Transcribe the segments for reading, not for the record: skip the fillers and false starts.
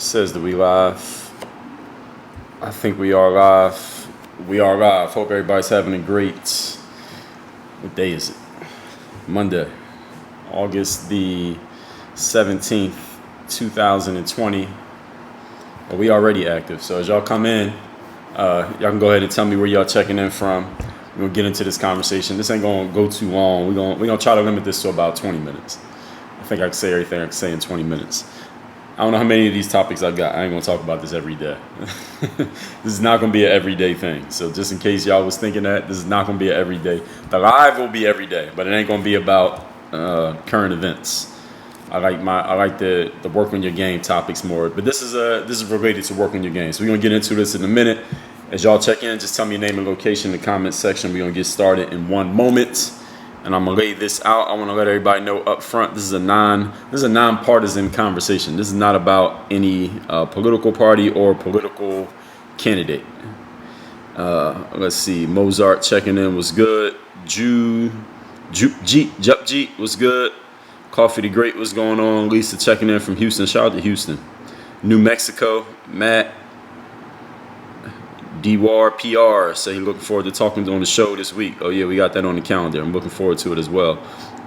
Says that we live. I think we are live. We are live. Hope everybody's having a great. What day is it? Monday, August the 17th, 2020. Well, we already active. So as y'all come in, y'all can go ahead and tell me where y'all checking in from. We're gonna get into this conversation. This ain't gonna go too long. We're gonna try to limit this to about 20 minutes. I think I can say everything I can say in 20 minutes. I don't know how many of these topics I got. I ain't gonna talk about this every day. This is not gonna be an everyday thing. So just in case y'all was thinking that, this is not gonna be an everyday. The live will be every day, but it ain't gonna be about current events. I like the work on your game topics more. But this is related to work on your game. So we're gonna get into this in a minute. As y'all check in, just tell me your name and location in the comment section. We're gonna get started in one moment. And I'm gonna lay this out. I want to let everybody know up front. This is a nonpartisan conversation. This is not about any political party or political candidate. Let's see. Mozart checking in was good. Jup Jeep was good. Coffee the Great was going on. Lisa checking in from Houston. Shout out to Houston. New Mexico. Matt. DWAR PR say he's looking forward to talking on the show this week. Oh yeah, we got that on the calendar. I'm looking forward to it as well.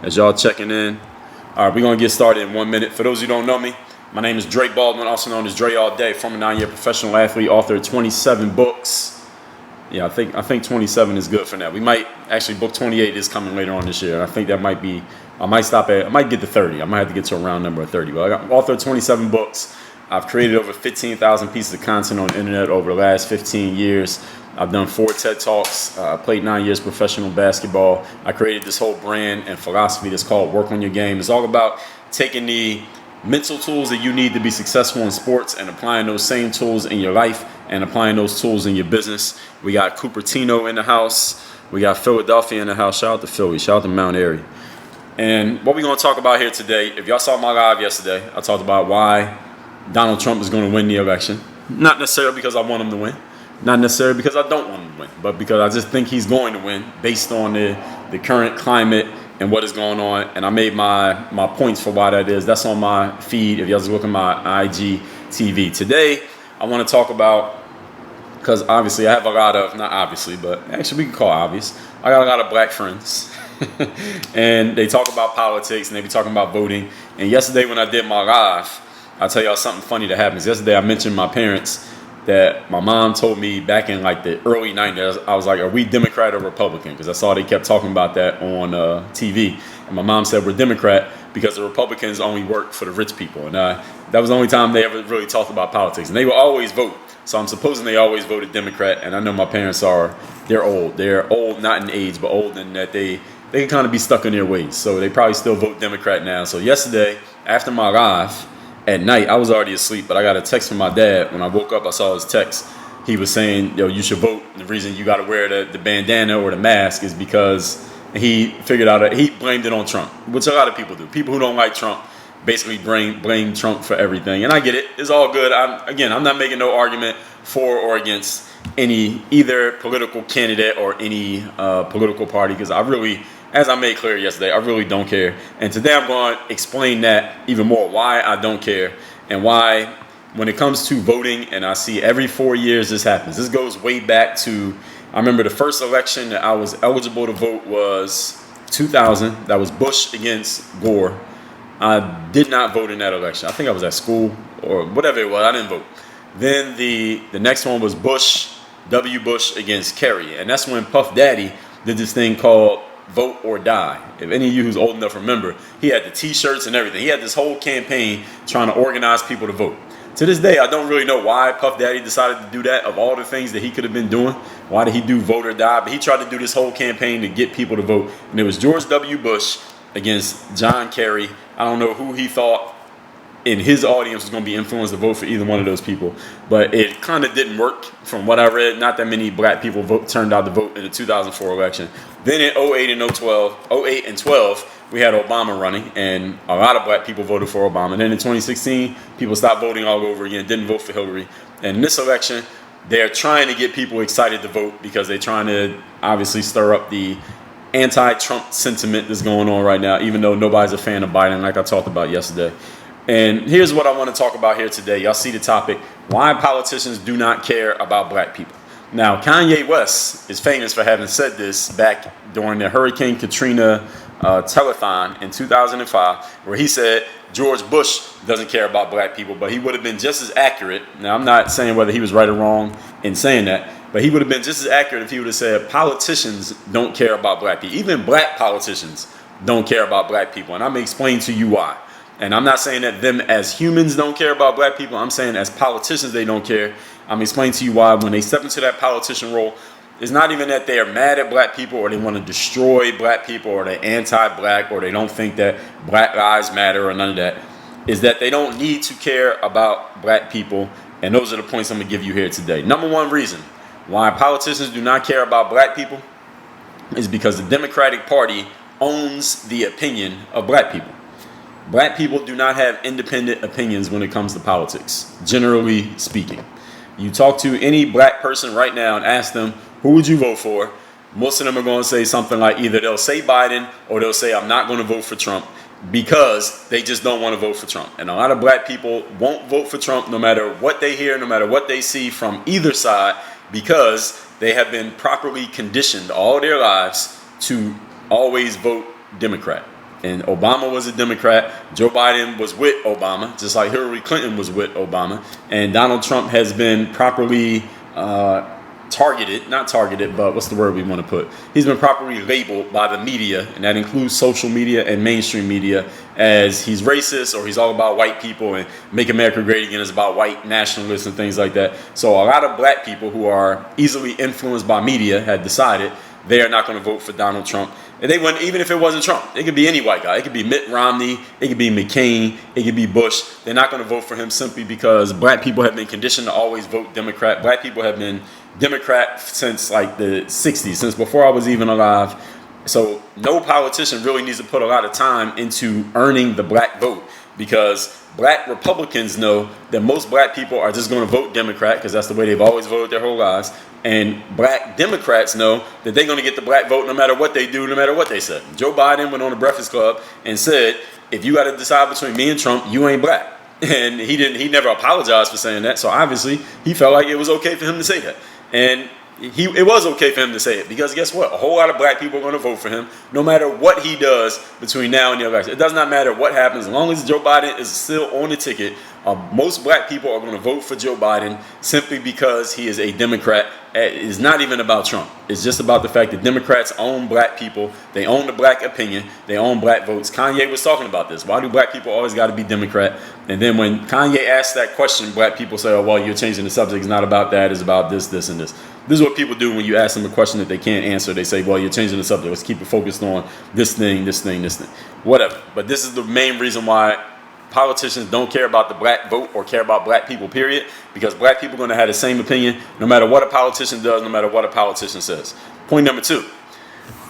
As y'all checking in, all right, we're gonna get started in 1 minute. For those who don't know me, my name is Dre Baldwin, also known as Dre All Day, former 9-year professional athlete, author of 27 books. Yeah, I think 27 is good for now. We might actually book 28 is coming later on this year. I think that might be. I might get to 30. I might have to get to a round number of 30. But I got author of 27 books. I've created over 15,000 pieces of content on the internet over the last 15 years. I've done 4 TED Talks. I played 9 years professional basketball. I created this whole brand and philosophy that's called Work on Your Game. It's all about taking the mental tools that you need to be successful in sports and applying those same tools in your life and applying those tools in your business. We got Cupertino in the house. We got Philadelphia in the house. Shout out to Philly. Shout out to Mount Airy. And what we're going to talk about here today, if y'all saw my live yesterday, I talked about why Donald Trump is going to win the election. Not necessarily because I want him to win. Not necessarily because I don't want him to win. But because I just think he's going to win based on the current climate and what is going on. And I made my points for why that is. That's on my feed if y'all just look at my IG TV. Today, I want to talk about, because obviously I have a lot of, not obviously, but actually we can call it obvious. I got a lot of black friends. And they talk about politics and they be talking about voting. And yesterday when I did my live, I'll tell y'all something funny that happens. Yesterday, I mentioned my parents that my mom told me back in like the early 90s. I was like, are we Democrat or Republican? Because I saw they kept talking about that on TV. And my mom said, we're Democrat because the Republicans only work for the rich people. And that was the only time they ever really talked about politics. And they will always vote. So I'm supposing they always voted Democrat. And I know my parents they're old. They're old, not in age, but old in that they can kind of be stuck in their ways. So they probably still vote Democrat now. So yesterday, after my live, at night, I was already asleep, but I got a text from my dad. When I woke up, I saw his text. He was saying, yo, you should vote. The reason you got to wear the bandana or the mask is because he figured out, he blamed it on Trump, which a lot of people do. People who don't like Trump basically blame Trump for everything. And I get it. It's all good. I'm not making no argument for or against either political candidate or any political party, because I really, as I made clear yesterday, I really don't care. And today I'm going to explain that even more, why I don't care and why when it comes to voting, and I see every 4 years this happens. This goes way back to, I remember the first election that I was eligible to vote was 2000. That was Bush against Gore. I did not vote in that election. I think I was at school or whatever it was. I didn't vote. Then the next one was W. Bush against Kerry. And that's when Puff Daddy did this thing called Vote or Die. If any of you who's old enough remember, he had the t-shirts and everything. He had this whole campaign trying to organize people to vote. To this day, I don't really know why Puff Daddy decided to do that. Of all the things that he could have been doing, why did he do Vote or Die? But he tried to do this whole campaign to get people to vote. And it was George W. Bush against John Kerry. I don't know who he thought in his audience was going to be influenced to vote for either one of those people. But it kind of didn't work from what I read. Not that many black people turned out to vote in the 2004 election. Then in 08 and 12, we had Obama running, and a lot of black people voted for Obama. And then in 2016, people stopped voting all over again, didn't vote for Hillary. And in this election, they're trying to get people excited to vote because they're trying to obviously stir up the anti-Trump sentiment that's going on right now, even though nobody's a fan of Biden, like I talked about yesterday. And here's what I want to talk about here today. Y'all see the topic: why politicians do not care about black people. Now, Kanye West is famous for having said this back during the Hurricane Katrina telethon in 2005, where he said George Bush doesn't care about black people, but he would have been just as accurate. Now, I'm not saying whether he was right or wrong in saying that, but he would have been just as accurate if he would have said politicians don't care about black people. Even black politicians don't care about black people. And I'm going to explain to you why. And I'm not saying that them as humans don't care about black people. I'm saying as politicians they don't care. I'm explaining to you why when they step into that politician role, it's not even that they are mad at black people or they want to destroy black people or they're anti-black or they don't think that black lives matter or none of that. Is that they don't need to care about black people. And those are the points I'm going to give you here today. Number one reason why politicians do not care about black people is because the Democratic Party owns the opinion of black people. Black people do not have independent opinions when it comes to politics, generally speaking. You talk to any black person right now and ask them, who would you vote for? Most of them are going to say something like either they'll say Biden or they'll say, I'm not going to vote for Trump, because they just don't want to vote for Trump. And a lot of black people won't vote for Trump no matter what they hear, no matter what they see from either side, because they have been properly conditioned all their lives to always vote Democrat. And Obama was a Democrat. Joe Biden was with Obama, just like Hillary Clinton was with Obama. And Donald Trump has been properly not targeted, but what's the word we want to put? He's been properly labeled by the media, and that includes social media and mainstream media, as he's racist or he's all about white people and Make America Great Again is about white nationalists and things like that. So a lot of black people who are easily influenced by media had decided they are not going to vote for Donald Trump. And they wouldn't, even if it wasn't Trump. It could be any white guy. It could be Mitt Romney. It could be McCain. It could be Bush. They're not going to vote for him simply because black people have been conditioned to always vote Democrat. Black people have been Democrat since like the 60s, since before I was even alive. So no politician really needs to put a lot of time into earning the black vote, because black Republicans know that most black people are just going to vote Democrat because that's the way they've always voted their whole lives. And black Democrats know that they're going to get the black vote no matter what they do, no matter what they said. Joe Biden went on the Breakfast Club and said, if you got to decide between me and Trump, you ain't black. And he never apologized for saying that. So obviously he felt like it was okay for him to say that. And it was okay for him to say it, because guess what? A whole lot of black people are going to vote for him no matter what he does between now and the election. It does not matter what happens. As long as Joe Biden is still on the ticket, most black people are going to vote for Joe Biden simply because he is a Democrat. It's not even about Trump. It's just about the fact that Democrats own black people. They own the black opinion. They own black votes. Kanye was talking about this. Why do black people always got to be Democrat? And then when Kanye asked that question, black people say, oh, well, you're changing the subject. It's not about that. It's about this, this, and this. This is what people do when you ask them a question that they can't answer. They say, well, you're changing the subject. Let's keep it focused on this thing, this thing, this thing. Whatever. But this is the main reason why politicians don't care about the black vote or care about black people, period. Because black people are going to have the same opinion no matter what a politician does, no matter what a politician says. Point number two,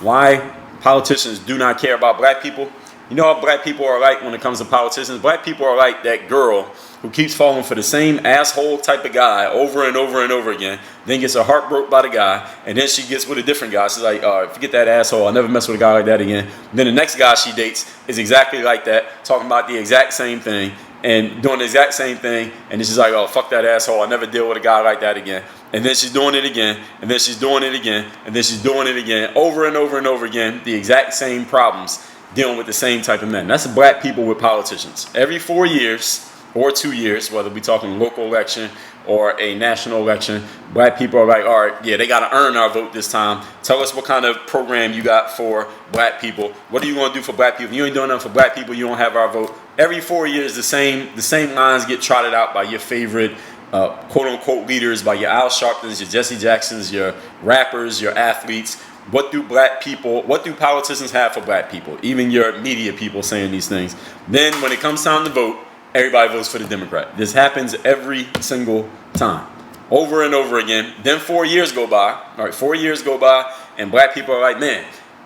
why politicians do not care about black people. You know how black people are like when it comes to politicians? Black people are like that girl who keeps falling for the same asshole type of guy over and over and over again, then gets her heart broke by the guy, and then she gets with a different guy. She's like, forget that asshole. I'll never mess with a guy like that again. Then the next guy she dates is exactly like that, talking about the exact same thing and doing the exact same thing. And then she's like, oh, fuck that asshole. I'll never deal with a guy like that again. And then she's doing it again, and then she's doing it again, and then she's doing it again, over and over and over again, the exact same problems, dealing with the same type of men. That's black people with politicians. Every 4 years or 2 years, whether we're talking local election or a national election, black people are like, all right, yeah, they got to earn our vote this time. Tell us what kind of program you got for black people. What are you going to do for black people? If you ain't doing nothing for black people, you don't have our vote. Every 4 years, the same lines get trotted out by your favorite quote-unquote leaders, by your Al Sharptons, your Jesse Jacksons, your rappers, your athletes. What do politicians have for black people? Even your media people saying these things. Then when it comes time to vote, everybody votes for the Democrat. This happens every single time, over and over again. Then 4 years go by. All right, 4 years go by, and black people are like, man,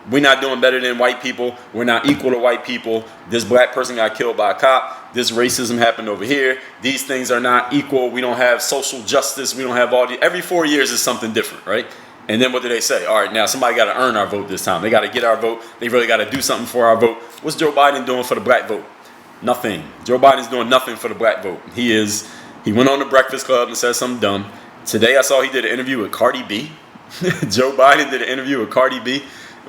we're not doing better than white people. We're not equal to white people. This black person got killed by a cop. This racism happened over here. These things are not equal. We don't have social justice. We don't have all the. Every 4 years is something different, right? And then what do they say? All right, now somebody got to earn our vote this time. They got to get our vote. They really got to do something for our vote. What's Joe Biden doing for the black vote? Nothing. Joe Biden's doing nothing for the black vote. He went on the Breakfast Club and said something dumb. Today I saw he did an interview with Cardi B. Joe Biden did an interview with Cardi B.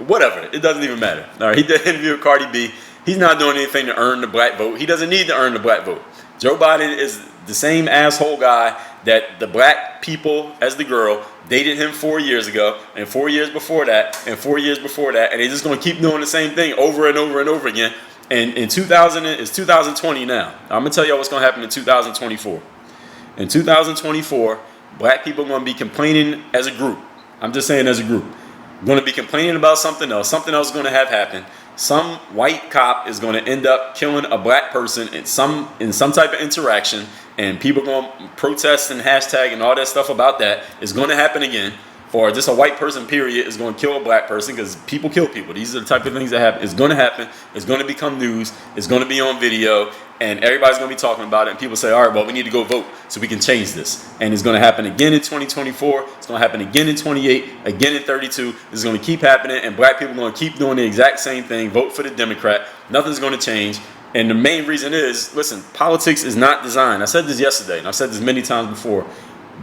Whatever. It doesn't even matter. All right, he did an interview with Cardi B. He's not doing anything to earn the black vote. He doesn't need to earn the black vote. Joe Biden is the same asshole guy that the black people, as the girl, dated him 4 years ago, and 4 years before that, and 4 years before that, and they're just going to keep doing the same thing over and over and over again. And in 2020 now. I'm going to tell you what's going to happen in 2024. In 2024, black people are going to be complaining as a group. I'm just saying as a group. Going to be complaining about something else. Something else is going to have happen. Some white cop is going to end up killing a black person in some type of interaction, and people are going to protest and hashtag and all that stuff about that. It's going to happen again. Or just a white person, period, is going to kill a black person, because people kill people. These are the type of things that happen. It's going to happen. It's going to become news. It's going to be on video, and everybody's going to be talking about it. And people say, all right, well, we need to go vote so we can change this. And it's going to happen again in 2024. It's going to happen again in 28, again in 32. This is going to keep happening, and black people are going to keep doing the exact same thing. Vote for the Democrat. Nothing's going to change. And the main reason is, listen, politics is not designed. I said this yesterday, and I've said this many times before.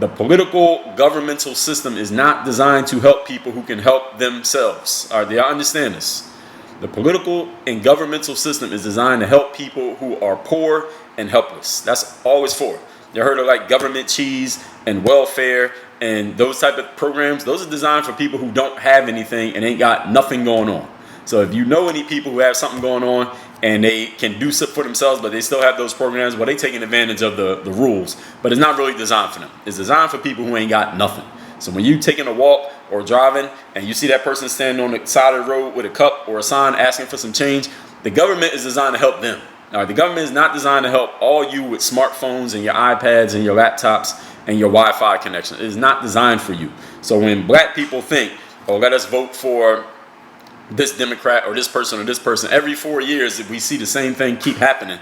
The political governmental system is not designed to help people who can help themselves. All right, do y'all understand this? The political and governmental system is designed to help people who are poor and helpless. That's all it's for. You heard of like government cheese and welfare and those type of programs? Those are designed for people who don't have anything and ain't got nothing going on. So if you know any people who have something going on and they can do stuff for themselves, but they still have those programs, well, they taking advantage of the rules. But it's not really designed for them. It's designed for people who ain't got nothing. So when you taking a walk or driving and you see that person standing on the side of the road with a cup or a sign asking for some change, the government is designed to help them. All right, the government is not designed to help all you with smartphones and your iPads and your laptops and your Wi-Fi connection. It is not designed for you. So when black people think, oh, let us vote for this Democrat or this person, every 4 years if we see the same thing keep happening,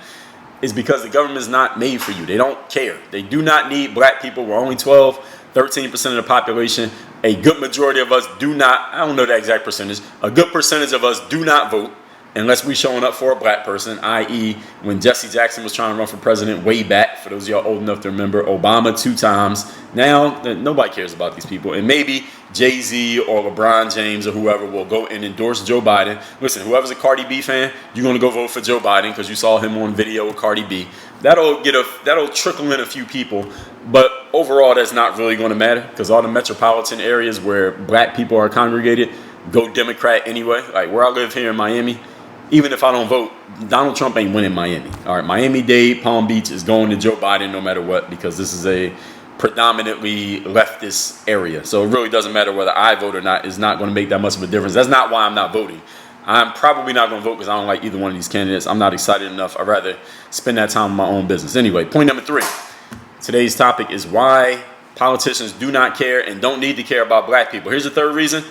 is because the government is not made for you. They don't care. They do not need black people. We're only 13% of the population. A good majority of us do not, I don't know the exact percentage, a good percentage of us do not vote unless we're showing up for a black person, i.e. when Jesse Jackson was trying to run for president way back, for those of y'all old enough to remember, Obama 2 times. Now, nobody cares about these people. And maybe Jay-Z or LeBron James or whoever will go and endorse Joe Biden. Listen, whoever's a Cardi B fan, you're going to go vote for Joe Biden because you saw him on video with Cardi B. That'll trickle in a few people. But overall, that's not really going to matter because all the metropolitan areas where black people are congregated go Democrat anyway. Like where I live here in Miami, even if I don't vote, Donald Trump ain't winning Miami. All right, Miami-Dade, Palm Beach is going to Joe Biden no matter what because this is a predominantly leftist area. So it really doesn't matter whether I vote or not. It's not going to make that much of a difference. That's not why I'm not voting. I'm probably not going to vote because I don't like either one of these candidates. I'm not excited enough. I'd rather spend that time on my own business. Anyway, point number 3. Today's topic is why politicians do not care and don't need to care about black people. Here's the third reason.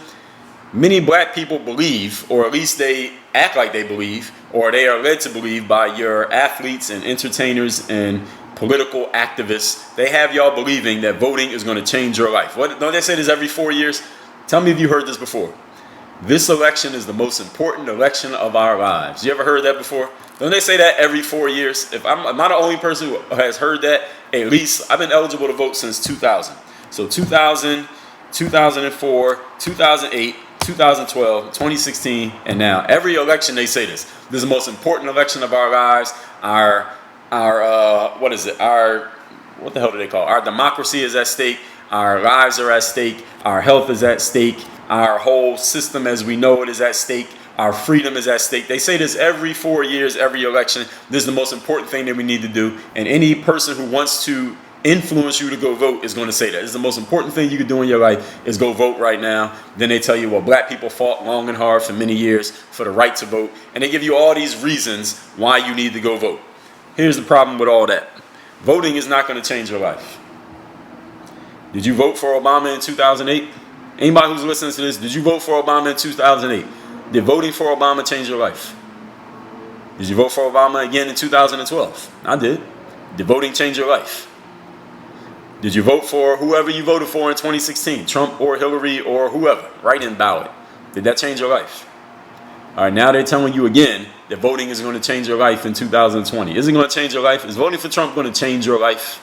Many black people believe, or at least they act like they believe, or they are led to believe by your athletes and entertainers and political activists. They have y'all believing that voting is going to change your life. What, don't they say this every 4 years? Tell me if you heard this before. This election is the most important election of our lives. You ever heard that before? Don't they say that every 4 years? If I'm not the only person who has heard that, at least I've been eligible to vote since 2000. So 2000, 2004, 2008, 2012, 2016, and now. Every election they say this. This is the most important election of our lives. What the hell do they call it? Our democracy is at stake. Our lives are at stake. Our health is at stake. Our whole system as we know it is at stake. Our freedom is at stake. They say this every 4 years, every election. This is the most important thing that we need to do. And any person who wants to influence you to go vote is going to say that. It's the most important thing you can do in your life is go vote right now. Then they tell you, well, black people fought long and hard for many years for the right to vote. And they give you all these reasons why you need to go vote. Here's the problem with all that. Voting is not going to change your life. Did you vote for Obama in 2008? Anybody who's listening to this, did you vote for Obama in 2008? Did voting for Obama change your life? Did you vote for Obama again in 2012? I did. Did voting change your life? Did you vote for whoever you voted for in 2016, Trump or Hillary or whoever, write-in ballot? Did that change your life? All right, now they're telling you again that voting is going to change your life in 2020. Is it going to change your life? Is voting for Trump going to change your life?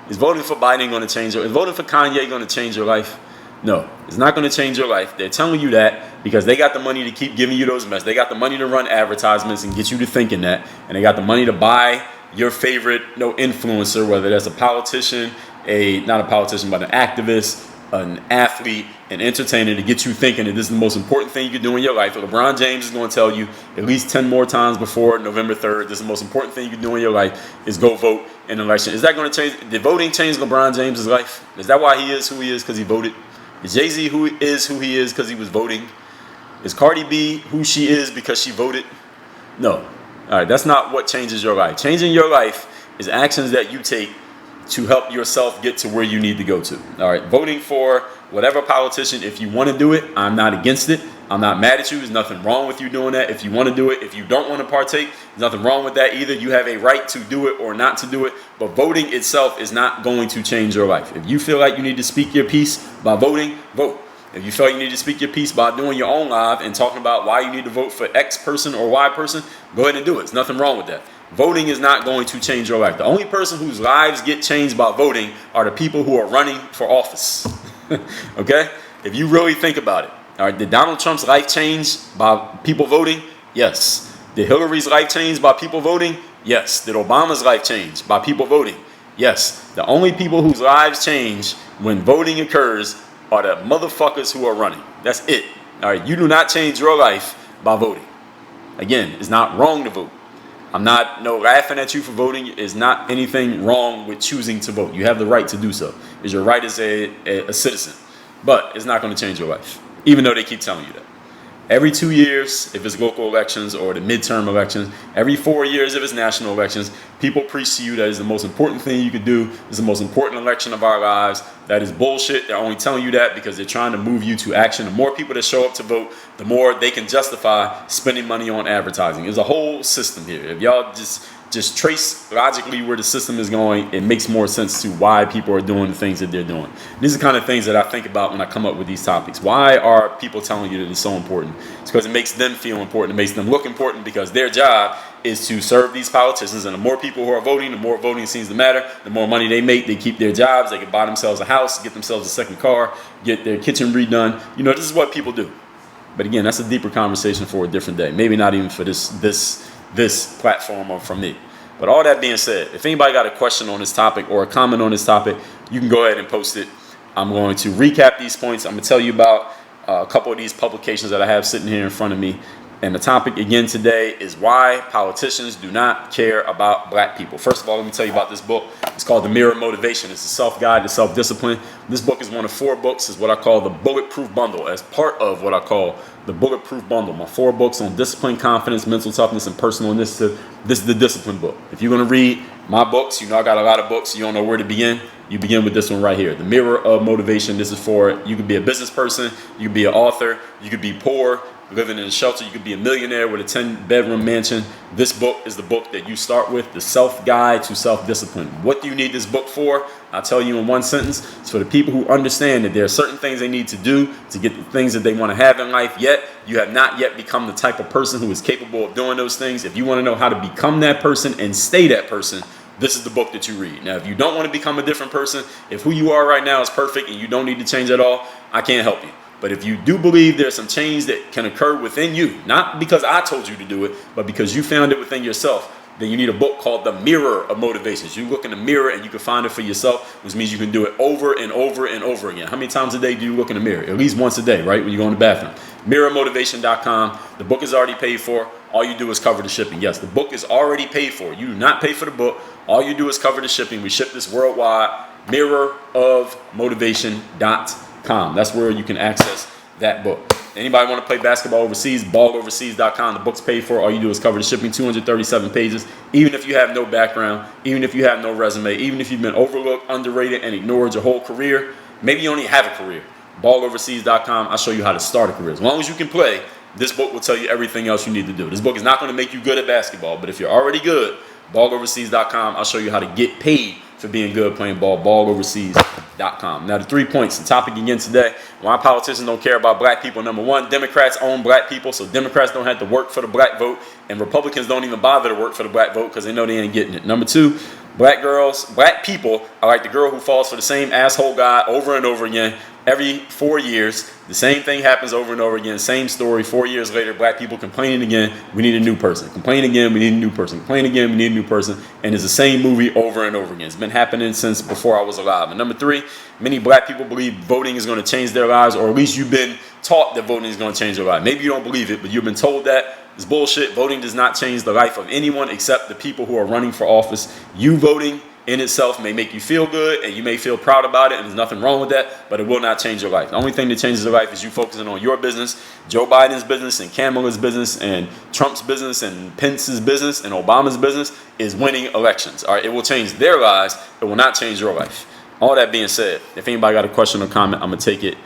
Is voting for Biden going to change your life? Is voting for Kanye going to change your life? No, it's not going to change your life. They're telling you that because they got the money to keep giving you those messages. They got the money to run advertisements and get you to thinking that. And they got the money to buy your favorite influencer, whether that's a politician, not a politician, but an activist, an athlete, an entertainer, to get you thinking that this is the most important thing you can do in your life. LeBron James is going to tell you at least 10 more times before November 3rd, this is the most important thing you can do in your life is go vote in an election. Is that going to change? Did voting change LeBron James' life? Is that why he is who he is because he voted? Is Jay-Z who he is because he was voting? Is Cardi B who she is because she voted? No. All right, that's not what changes your life. Changing your life is actions that you take to help yourself get to where you need to go to. All right, voting for whatever politician, if you want to do it, I'm not against it. I'm not mad at you. There's nothing wrong with you doing that. If you want to do it, if you don't want to partake, there's nothing wrong with that either. You have a right to do it or not to do it. But voting itself is not going to change your life. If you feel like you need to speak your piece by voting, vote. If you feel like you need to speak your piece by doing your own live and talking about why you need to vote for X person or Y person, go ahead and do it. There's nothing wrong with that. Voting is not going to change your life. The only person whose lives get changed by voting are the people who are running for office. Okay? If you really think about it. All right, did Donald Trump's life change by people voting? Yes. Did Hillary's life change by people voting? Yes. Did Obama's life change by people voting? Yes. The only people whose lives change when voting occurs are the motherfuckers who are running. That's it. All right, you do not change your life by voting. Again, it's not wrong to vote. I'm not laughing at you for voting. There's not anything wrong with choosing to vote. You have the right to do so. It's your right as a citizen. But it's not going to change your life, even though they keep telling you that. Every 2 years, if it's local elections or the midterm elections, every 4 years, if it's national elections, people preach to you that is the most important thing you could do. It's the most important election of our lives. That is bullshit. They're only telling you that because they're trying to move you to action. The more people that show up to vote, the more they can justify spending money on advertising. There's a whole system here. If y'all just trace logically where the system is going, it makes more sense to why people are doing the things that they're doing. These are the kind of things that I think about when I come up with these topics. Why are people telling you that it's so important? It's because it makes them feel important. It makes them look important because their job is to serve these politicians. And the more people who are voting, the more voting seems to matter. The more money they make, they keep their jobs. They can buy themselves a house, get themselves a second car, get their kitchen redone. This is what people do. But again, that's a deeper conversation for a different day. Maybe not even for this platform or from me. But all that being said, if anybody got a question on this topic or a comment on this topic, you can go ahead and post it. I'm going to recap these points. I'm going to tell you about a couple of these publications that I have sitting here in front of me. And the topic again today is why politicians do not care about black people. First of all, let me tell you about this book. It's called The Mirror of Motivation. It's a self-guide to self-discipline. This book is one of 4 books. It's what I call the Bulletproof Bundle, as part of what I call the Bulletproof Bundle. My 4 books on discipline, confidence, mental toughness, and personal initiative. This is the discipline book. If you're going to read my books, I got a lot of books. You don't know where to begin. You begin with this one right here, The Mirror of Motivation. This is for, you could be a business person, you could be an author, you could be poor, living in a shelter, you could be a millionaire with a 10-bedroom mansion. This book is the book that you start with, the self-guide to self-discipline. What do you need this book for? I'll tell you in one sentence. It's for the people who understand that there are certain things they need to do to get the things that they want to have in life, yet you have not yet become the type of person who is capable of doing those things. If you want to know how to become that person and stay that person, this is the book that you read. Now, if you don't want to become a different person, if who you are right now is perfect and you don't need to change at all, I can't help you. But if you do believe there's some change that can occur within you, not because I told you to do it, but because you found it within yourself, then you need a book called The Mirror of Motivations. You look in the mirror and you can find it for yourself, which means you can do it over and over and over again. How many times a day do you look in the mirror? At least once a day, right? When you go in the bathroom. MirrorMotivation.com. The book is already paid for. All you do is cover the shipping. Yes, the book is already paid for. You do not pay for the book. All you do is cover the shipping. We ship this worldwide. MirrorOfMotivation.com. That's where you can access that book. Anybody want to play basketball overseas, balloverseas.com. The book's paid for. All you do is cover the shipping, 237 pages. Even if you have no background, even if you have no resume, even if you've been overlooked, underrated, and ignored your whole career, maybe you don't even have a career. Balloverseas.com. I'll show you how to start a career. As long as you can play, this book will tell you everything else you need to do. This book is not going to make you good at basketball, but if you're already good, balloverseas.com. I'll show you how to get paid for being good playing ball. Balloverseas.com. Now, the 3 points, the topic again today. Why politicians don't care about black people. Number one, Democrats own black people, so Democrats don't have to work for the black vote, and Republicans don't even bother to work for the black vote because they know they ain't getting it. Number two, black people are like the girl who falls for the same asshole guy over and over again every 4 years. The same thing happens over and over again. Same story. 4 years later, black people complaining again. We need a new person. Complain again. We need a new person. Complain again. We need a new person. And it's the same movie over and over again. It's been happening since before I was alive. And number three, many black people believe voting is going to change their lives, or at least you've been taught that voting is going to change your life. Maybe you don't believe it, but you've been told that. It's bullshit. Voting does not change the life of anyone except the people who are running for office. You voting in itself may make you feel good, and you may feel proud about it, and there's nothing wrong with that, but it will not change your life. The only thing that changes your life is you focusing on your business, Joe Biden's business, and Kamala's business, and Trump's business, and Pence's business, and Obama's business is winning elections. All right, it will change their lives. It will not change your life. All that being said, if anybody got a question or comment, I'm going to take it